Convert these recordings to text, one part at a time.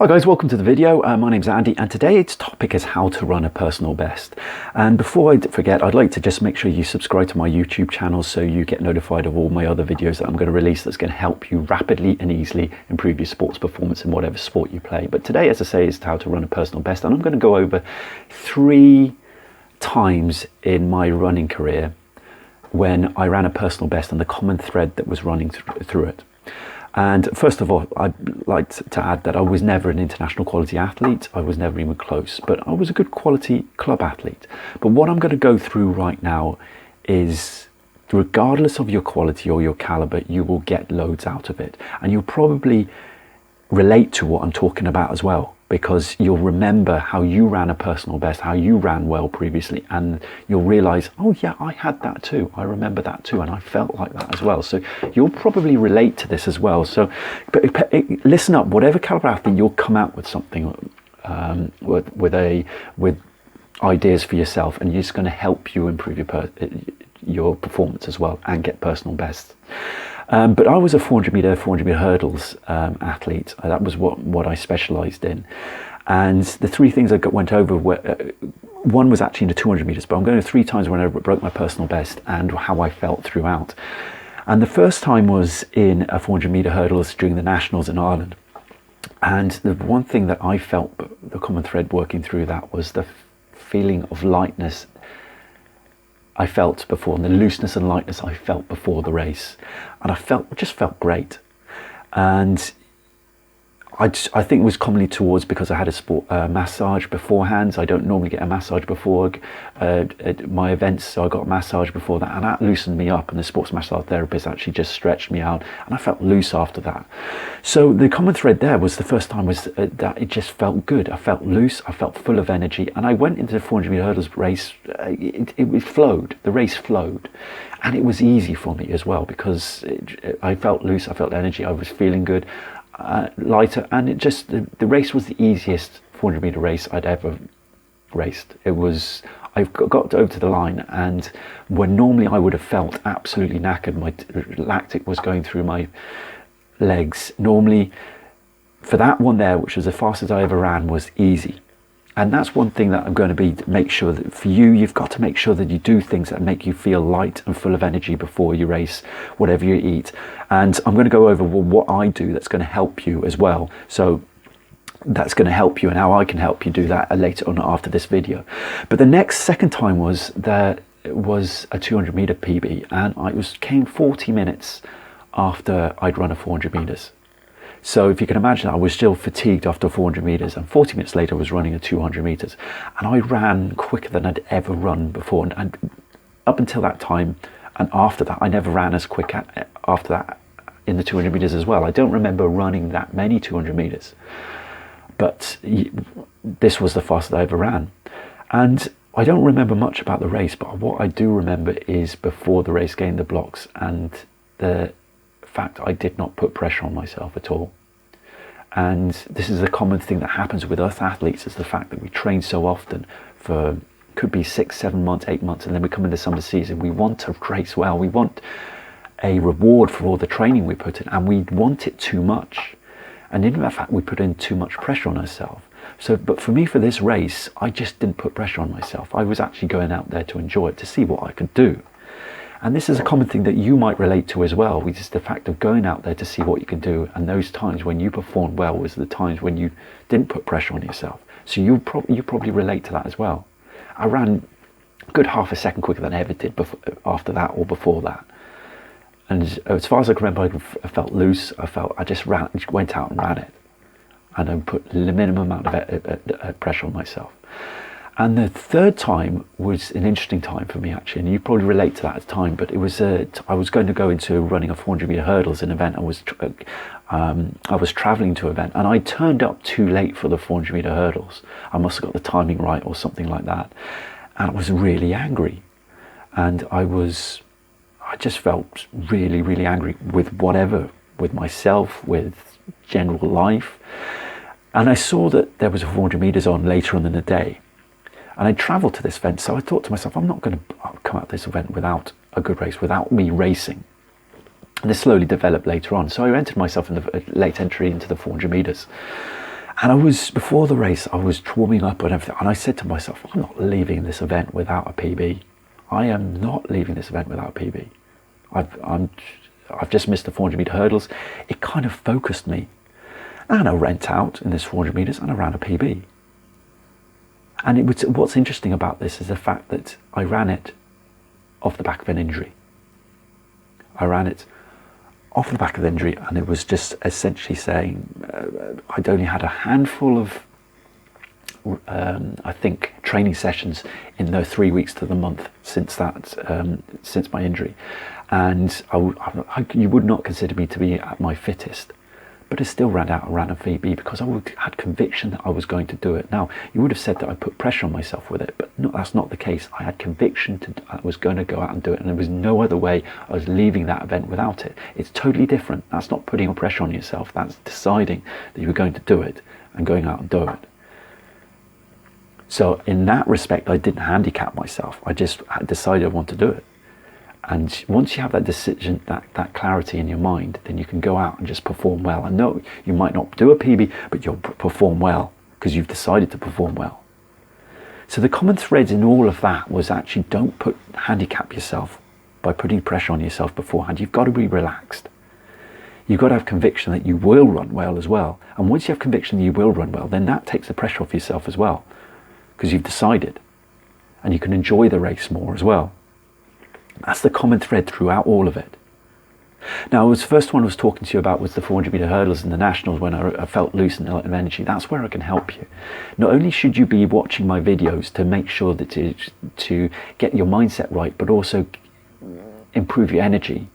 Hi guys, welcome to the video. My name's Andy and today's topic is how to run a personal best. And before I forget, I'd like to just make sure you subscribe to my YouTube channel so you get notified of all my other videos that I'm going to release that's going to help you rapidly and easily improve your sports performance in whatever sport you play. But today, as I say, is how to run a personal best, and I'm going to go over 3 times in my running career when I ran a personal best and the common thread that was running through it. And first of all, I'd like to add that I was never an international quality athlete. I was never even close, but I was a good quality club athlete. But what I'm going to go through right now is, regardless of your quality or your caliber, you will get loads out of it. And you'll probably relate to what I'm talking about as well, because you'll remember how you ran a personal best, how you ran well previously, and you'll realize, oh yeah, I had that too. I remember that too, and I felt like that as well. So you'll probably relate to this as well. So listen up, whatever caliber athlete, you'll come out with something with ideas for yourself, and it's going to help you improve your performance as well and get personal bests. But I was a 400 meter hurdles athlete. That was what I specialized in. And the 3 things I went over were, one was actually in the 200 meters, but I'm going to 3 times when I broke my personal best and how I felt throughout. And the first time was in a 400 meter hurdles during the nationals in Ireland. And the one thing that I felt, the common thread working through that, was the feeling of lightness I felt before, and the looseness and lightness I felt before the race, and I just felt great. And I think it was commonly towards because I had a massage beforehand. I don't normally get a massage before my events, so I got a massage before that, and that loosened me up, and the sports massage therapist actually just stretched me out, and I felt loose after that. So the common thread there was, the first time was that it just felt good. I felt loose, I felt full of energy, and I went into the 400 meter hurdles race, it flowed, the race flowed, and it was easy for me as well, because I felt loose, I felt energy, I was feeling good, lighter, and it just, the race was the easiest 400 meter race I'd ever raced. It was, I got over to the line, and when normally I would have felt absolutely knackered, my lactic was going through my legs, normally for that one there, which was the fastest I ever ran, was easy. And that's one thing that I'm going to make sure that for you, you've got to make sure that you do things that make you feel light and full of energy before you race, whatever you eat. And I'm going to go over what I do that's going to help you as well. So that's going to help you, and how I can help you do that later on after this video. But the second time was a 200 meter PB, and came 40 minutes after I'd run a 400 meters. So if you can imagine, I was still fatigued after 400 meters, and 40 minutes later I was running a 200 meters, and I ran quicker than I'd ever run before. And up until that time and after that, I never ran as quick after that in the 200 meters as well. I don't remember running that many 200 meters, but this was the fastest I ever ran. And I don't remember much about the race, but what I do remember is before the race, gained the blocks, and the fact I did not put pressure on myself at all. And this is a common thing that happens with us athletes, is the fact that we train so often for, could be 6, 7 months, 8 months, and then we come into summer season, we want to race well, we want a reward for all the training we put in, and we want it too much, and in fact we put in too much pressure on ourselves. So, but for me, for this race, I just didn't put pressure on myself. I was actually going out there to enjoy it, to see what I could do. And this is a common thing that you might relate to as well, which is the fact of going out there to see what you can do. And those times when you performed well was the times when you didn't put pressure on yourself. So you probably relate to that as well. I ran a good half a second quicker than I ever did after that or before that. And as far as I can remember, I felt loose. I just went out and ran it. And I put the minimum amount of pressure on myself. And the third time was an interesting time for me, actually, and you probably relate to that at the time, but it was I was going to go into running a 400 meter hurdles, an event. I was traveling to an event, and I turned up too late for the 400 meter hurdles. I must have got the timing right or something like that, and I was really angry, and I just felt really, really angry with whatever, with myself, with general life. And I saw that there was a 400 meters on later on in the day. And I travelled to this event, so I thought to myself, I'm not going to come out this event without a good race, without me racing. And this slowly developed later on. So I entered myself in the late entry into the 400 meters. And before the race, I was warming up and everything, and I said to myself, I'm not leaving this event without a PB. I am not leaving this event without a PB. I've just missed the 400 meter hurdles. It kind of focused me. And I went out in this 400 meters and I ran a PB. And what's interesting about this is the fact that I ran it off the back of an injury. I ran it off the back of the injury, and it was just essentially saying I'd only had a handful of I think training sessions in the 3 weeks to the month since my injury, and you would not consider me to be at my fittest, but I still ran out and ran a VB because I had conviction that I was going to do it. Now, you would have said that I put pressure on myself with it, but no, that's not the case. I had conviction I was going to go out and do it, and there was no other way I was leaving that event without it. It's totally different. That's not putting a pressure on yourself. That's deciding that you're going to do it and going out and do it. So in that respect, I didn't handicap myself. I just decided I want to do it. And once you have that decision, that clarity in your mind, then you can go out and just perform well. And no, you might not do a PB, but you'll perform well because you've decided to perform well. So the common threads in all of that was actually don't handicap yourself by putting pressure on yourself beforehand. You've got to be relaxed. You've got to have conviction that you will run well as well. And once you have conviction that you will run well, then that takes the pressure off yourself as well, because you've decided, and you can enjoy the race more as well. That's the common thread throughout all of it. Now, the first one I was talking to you about was the 400 meter hurdles and the nationals, when I felt loose and of energy. That's where I can help you. Not only should you be watching my videos to make sure that to get your mindset right, but also improve your energy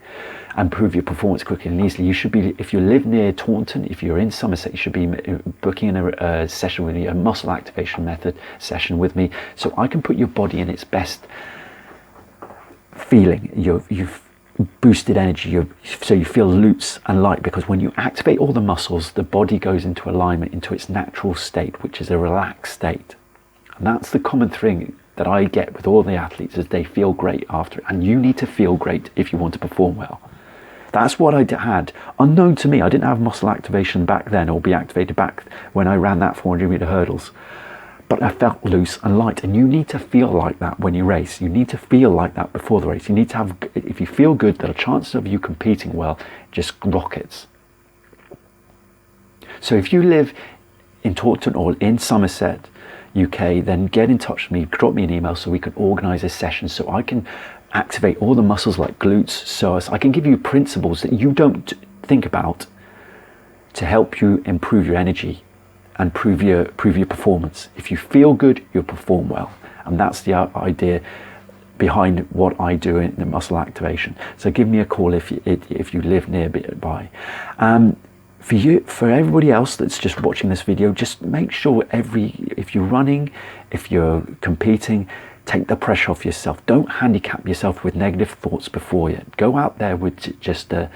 and improve your performance quickly and easily. You should be, if you live near Taunton, if you're in Somerset, you should be booking in a session with me, a muscle activation method session with me, so I can put your body in its best feeling. You've boosted energy, so you feel loose and light, because when you activate all the muscles, the body goes into alignment, into its natural state, which is a relaxed state. And that's the common thing that I get with all the athletes, is they feel great after it. And you need to feel great if you want to perform well. That's what I had. Unknown to me, I didn't have muscle activation back then, or be activated back when I ran that 400 meter hurdles. But I felt loose and light, and you need to feel like that when you race. You need to feel like that before the race. You need to have, if you feel good, the chances of you competing well just rockets. So if you live in Taunton or in Somerset, UK, then get in touch with me, drop me an email so we can organise a session, so I can activate all the muscles like glutes, psoas. I can give you principles that you don't think about to help you improve your energy and improve your performance. If you feel good, you'll perform well. And that's the idea behind what I do in the muscle activation. So give me a call if you live nearby. For everybody else that's just watching this video, just make sure if you're running, if you're competing, take the pressure off yourself. Don't handicap yourself with negative thoughts before you. Go out there with just a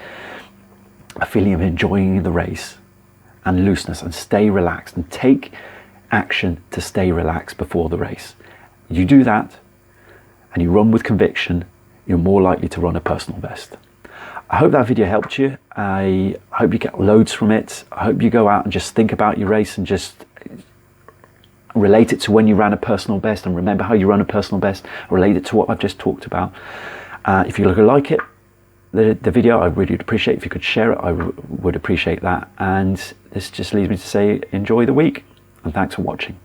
feeling of enjoying the race and looseness, and stay relaxed, and take action to stay relaxed before the race. You do that and you run with conviction, you're more likely to run a personal best. I hope that video helped you. I hope you get loads from it. I hope you go out and just think about your race and just relate it to when you ran a personal best, and remember how you run a personal best, relate it to what I've just talked about. If you like it, the video, I really would appreciate if you could share it. I would appreciate that. And this just leaves me to say, enjoy the week, and thanks for watching.